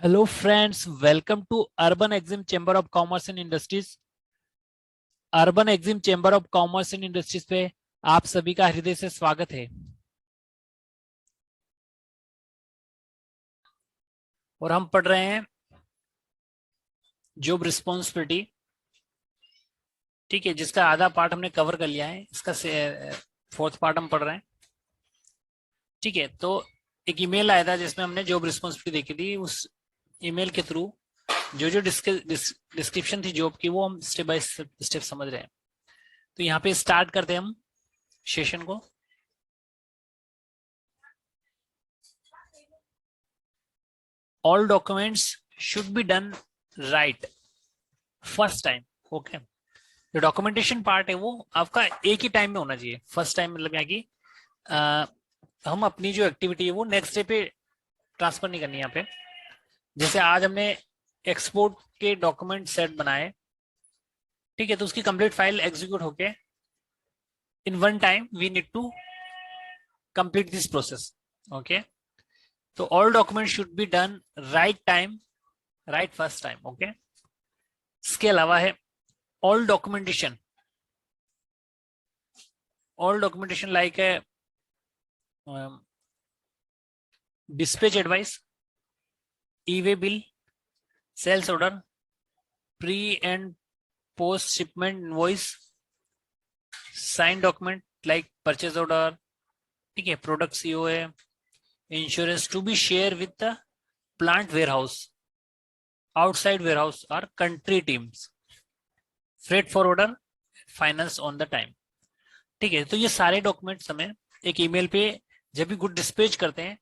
Hello friends, welcome to Urban Exim Chamber of Commerce and Industries. Urban Exim Chamber of Commerce and Industries पे आप सभी का हृदय से स्वागत है। और हम पढ़ रहे हैं जॉब रिस्पॉन्सिबिलिटी, ठीक है, जिसका आधा पार्ट हमने कवर कर लिया है। इसका फोर्थ पार्ट हम पढ़ रहे हैं, ठीक है। तो एक ईमेल आया था जिसमें हमने जॉब रिस्पॉन्सिबिलिटी देखी थी। उस ईमेल के थ्रू जो जो डिस्क्रिप्शन थी जॉब की, वो हम स्टेप बाय स्टेप समझ रहे हैं। तो यहाँ पे स्टार्ट करते हैं हम सेशन को। All documents should be done right first time. Okay, जो डॉक्यूमेंटेशन पार्ट है वो आपका एक ही टाइम में होना चाहिए। फर्स्ट टाइम मतलब यहाँ की हम अपनी जो एक्टिविटी है वो नेक्स्ट डे पे ट्रांसफर नहीं करनी है यहाँ पे। जैसे आज हमने एक्सपोर्ट के डॉक्यूमेंट सेट बनाए, ठीक है, तो उसकी कंप्लीट फाइल एग्जीक्यूट होके in one time we need to complete this process. Okay, तो all document should be done right time, right first time. Okay, इसके अलावा है all documentation. All documentation like है dispatch advice, e-way bill, sales order, pre and post shipment invoice, signed document like purchase order, ठीक है, product COA, insurance to be shared with the plant warehouse, outside warehouse or country teams, freight forwarder, finance on the time। ठीक है, तो ये सारे documents हमें एक email पे जब भी गुड डिस्पैच करते हैं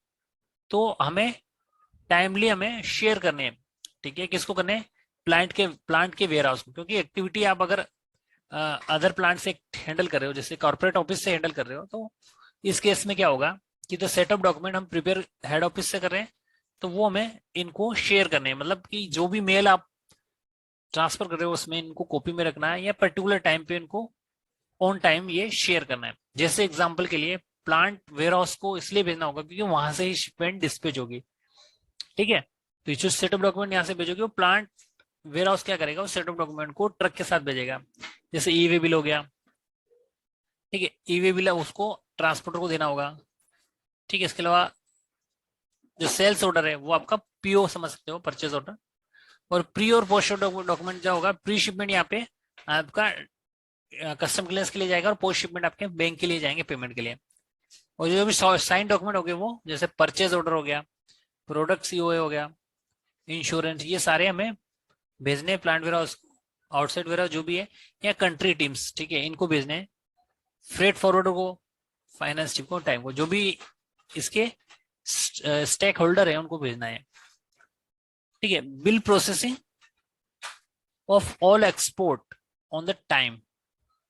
तो हमें टाइमली हमें शेयर करने हैं। ठीक है, किसको करने? प्लांट के वेयर हाउस को। क्योंकि एक्टिविटी आप अगर अदर प्लांट से हैंडल कर रहे हो, जैसे कॉर्पोरेट ऑफिस से हैंडल कर रहे हो, तो इस केस में क्या होगा कि तो सेटअप डॉक्यूमेंट हम प्रिपेयर हेड ऑफिस से कर रहे हैं, तो वो हमें इनको शेयर करने हैं। मतलब कि जो भी मेल आप ट्रांसफर कर रहे हो उसमें इनको कॉपी में रखना है, या पर्टिकुलर टाइम पे इनको ऑन टाइम ये शेयर करना है। जैसे एग्जाम्पल के लिए प्लांट वेयर हाउस को इसलिए भेजना होगा क्योंकि वहां से ही शिपमेंट डिस्पैच होगी। ठीक है, तो जो सेटअप डॉक्यूमेंट यहाँ से भेजोगे वो प्लांट वेयर हाउस क्या करेगा, उस सेटअप डॉक्यूमेंट को ट्रक के साथ भेजेगा। जैसे ई वे बिल हो गया, ठीक है, ई वे बिल उसको ट्रांसपोर्टर को देना होगा। ठीक है, इसके अलावा जो सेल्स ऑर्डर है वो आपका पीओ समझ सकते हो, परचेज ऑर्डर। और प्री और पोस्ट डॉक्यूमेंट क्या होगा, प्री शिपमेंट यहाँ पे आपका कस्टम क्लियरेंस के लिए जाएगा, और पोस्ट शिपमेंट आपके बैंक के लिए जाएंगे पेमेंट के लिए। और जो भी साइन डॉक्यूमेंट हो गए वो जैसे परचेज ऑर्डर हो गया, प्रोडक्ट सीओए हो गया, इंश्योरेंस, ये सारे हमें भेजने हैं plant warehouse, outside warehouse जो भी है, या कंट्री टीम्स, ठीक है, इनको भेजने हैं। फ्रेट फॉरवर्डर को, फाइनेंस टीम को, टाइम को, जो भी इसके स्टेक होल्डर है उनको भेजना है। ठीक है, bill processing of all export on the time.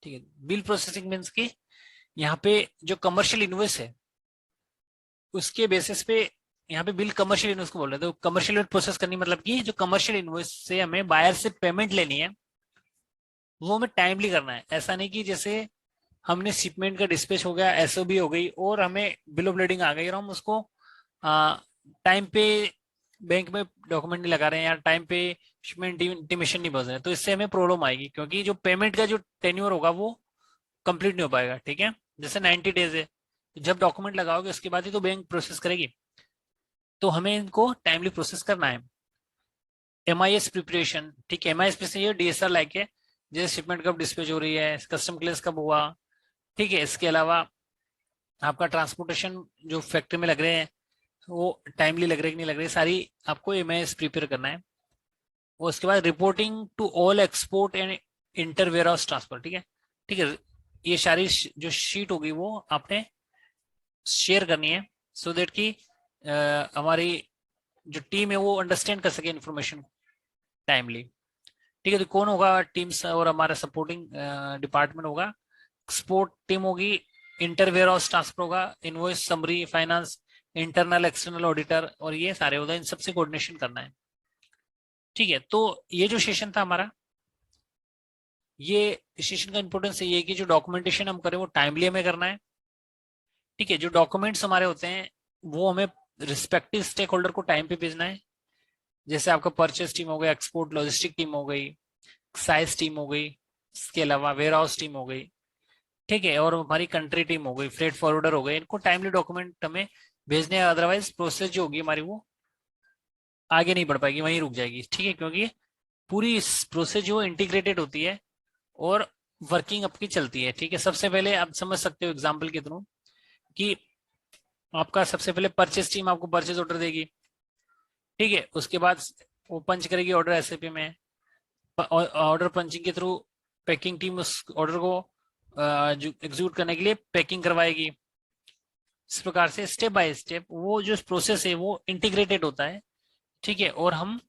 ठीक है, बिल प्रोसेसिंग मीन्स की यहाँ पे जो कमर्शियल इनवॉइस है उसके बेसिस पे यहाँ पे बिल कमर्शियल इनवॉइस को बोल रहे हैं। तो कमर्शियल प्रोसेस करनी मतलब कि जो कमर्शियल इनवॉइस से हमें बायर से पेमेंट लेनी है वो हमें टाइमली करना है। ऐसा नहीं कि जैसे हमने शिपमेंट का डिस्पैच हो गया, एसओबी हो गई और हमें बिल ऑफ लेडिंग आ गई और हम उसको टाइम पे बैंक में डॉक्यूमेंट नहीं लगा रहे हैं या टाइम पे शिपमेंट इंटीमेशन नहीं भेज रहे हैं, तो इससे हमें प्रॉब्लम आएगी क्योंकि जो पेमेंट का जो टेन्योर होगा वो कंप्लीट नहीं हो पाएगा। ठीक है, जैसे 90 डेज है, जब डॉक्यूमेंट लगाओगे उसके बाद ही तो बैंक प्रोसेस करेगी, तो हमें इनको टाइमली प्रोसेस करना है। एमआईएस प्रिपरेशन, ठीक है, एमआईएस प्रिपरेशन ये डीएसआर लाइक है, जैसे शिपमेंट कब डिस्पैच हो रही है, कस्टम क्लियरेंस कब हुआ। ठीक है, इसके अलावा आपका ट्रांसपोर्टेशन जो फैक्ट्री में लग रहे हैं वो टाइमली लग रहे कि नहीं लग रहे, सारी आपको एमआईएस प्रिपेयर करना है। और उसके बाद reporting to all export and inter warehouse transfer. ठीक है, ठीक है, ये सारी जो शीट होगी वो आपने शेयर करनी है, सो देट कि हमारी जो टीम है वो अंडरस्टैंड कर सके इन्फॉर्मेशन टाइमली। ठीक है, तो कौन होगा टीम्स, और हमारा सपोर्टिंग डिपार्टमेंट होगा, एक्सपोर्ट टीम होगी, इंटर वेयर हाउस ट्रांसफर होगा, invoice summary, finance, internal external auditor, और ये सारे होगा, इन सबसे कोऑर्डिनेशन करना है। ठीक है, तो ये जो सेशन था हमारा, ये सेशन का इंपॉर्टेंस ये है कि जो डॉक्यूमेंटेशन हम करें वो टाइमली हमें करना है। ठीक है, जो डॉक्यूमेंट्स हमारे होते हैं वो हमें रिस्पेक्टिव स्टेक होल्डर को टाइम पे भेजना है। जैसे आपका परचेस टीम हो गया, एक्सपोर्ट लॉजिस्टिक टीम हो गई, साइज टीम हो गई, इसके अलावा वेयर हाउस टीम हो गई, ठीक है, और हमारी कंट्री टीम हो गई, फ्रेट फॉरवर्डर हो गए, इनको टाइमली डॉक्यूमेंट हमें भेजने, अदरवाइज प्रोसेस जो होगी हमारी वो आगे नहीं बढ़ पाएगी, वहीं रुक जाएगी, ठीक है, क्योंकि पूरी प्रोसेस जो इंटीग्रेटेड होती है और वर्किंग आपकी चलती है, ठीक है। सबसे पहले आप समझ सकते हो एग्जाम्पल के थ्रू कि आपका सबसे पहले परचेस टीम आपको परचेस ऑर्डर देगी, ठीक है, उसके बाद वो पंच करेगी ऑर्डर एसएपी में, ऑर्डर पंचिंग के थ्रू पैकिंग टीम उस ऑर्डर को एग्जीक्यूट करने के लिए पैकिंग करवाएगी। इस प्रकार से स्टेप बाय स्टेप वो जो प्रोसेस है वो इंटीग्रेटेड होता है, ठीक है, और हम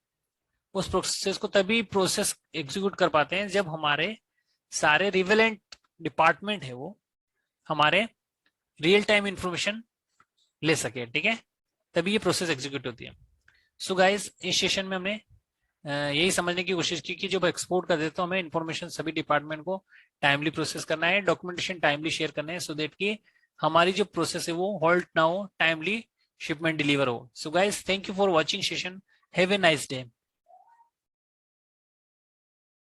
उस प्रोसेस को तभी प्रोसेस एग्जीक्यूट कर पाते हैं जब हमारे सारे रिवेलेंट डिपार्टमेंट है वो हमारे रियल टाइम इंफॉर्मेशन ले सके, ठीक है, तभी ये प्रोसेस एग्जीक्यूट होती है। सो गाइस, इस सेशन में हमने यही समझने की कोशिश की कि जब एक्सपोर्ट कर देते तो हमें इंफॉर्मेशन सभी डिपार्टमेंट को टाइमली प्रोसेस करना है, डॉक्यूमेंटेशन टाइमली शेयर करना है, सो दैट कि हमारी जो प्रोसेस है वो हॉल्ट ना हो, टाइमली शिपमेंट डिलीवर हो। So guys, thank you for watching session, have a nice day.